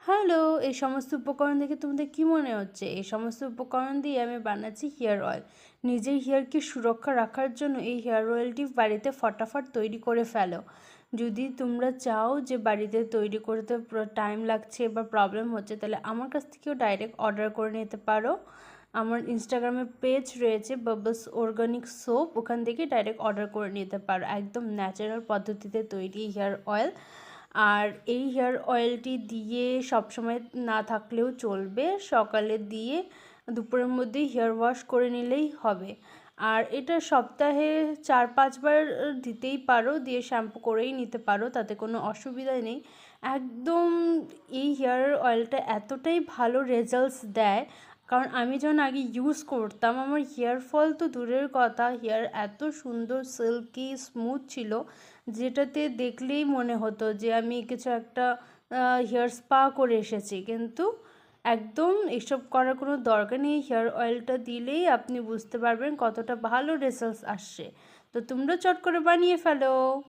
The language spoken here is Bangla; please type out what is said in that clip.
হ্যালো! এই সমস্ত উপকরণ দেখে তোমাদের কি মনে হচ্ছে? এই সমস্ত উপকরণ দিয়ে আমি বানাচ্ছি হেয়ার অয়েল। নিজের হেয়ারকে সুরক্ষা রাখার জন্য এই হেয়ার অয়েলটি বাড়িতে ফটাফট তৈরি করে ফেলো। যদি তোমরা চাও যে বাড়িতে তৈরি করতে টাইম লাগছে বা প্রবলেম হচ্ছে, তাহলে আমার কাছ থেকেও ডাইরেক্ট অর্ডার করে নিতে পারো। আমার ইনস্টাগ্রামে পেজ রয়েছে বাবলস অর্গানিক সোপ, ওখান থেকে ডাইরেক্ট অর্ডার করে নিতে পারো। একদম ন্যাচারাল পদ্ধতিতে তৈরি হেয়ার অয়েল। আর এই হেয়ার অয়েলটি দিয়ে সবসময় না থাকলেও চলবে, সকালে দিয়ে দুপুরের মধ্যেই হেয়ার ওয়াশ করে নিলেই হবে। আর এটা সপ্তাহে 4-5 বার দিতেই পারো, দিয়ে শ্যাম্পু করেই নিতে পারো, তাতে কোনো অসুবিধা নেই। একদম এই হেয়ার অয়েলটা এতটাই ভালো রেজাল্টস দেয়, কারণ আমি যখন আগে ইউজ করতাম আমার হেয়ার ফল তো দূরের কথা, হেয়ার এত সুন্দর সিল্কি স্মুথ ছিল, যেটাতে দেখলেই মনে হতো যে আমি কিছু একটা হেয়ার স্পা করে এসেছি। কিন্তু একদম এসব করার কোনো দরকার নেই, হেয়ার অয়েলটা দিলেই আপনি বুঝতে পারবেন কতটা ভালো রেজাল্টস আসছে। তো তোমরা চট করে বানিয়ে ফেলো।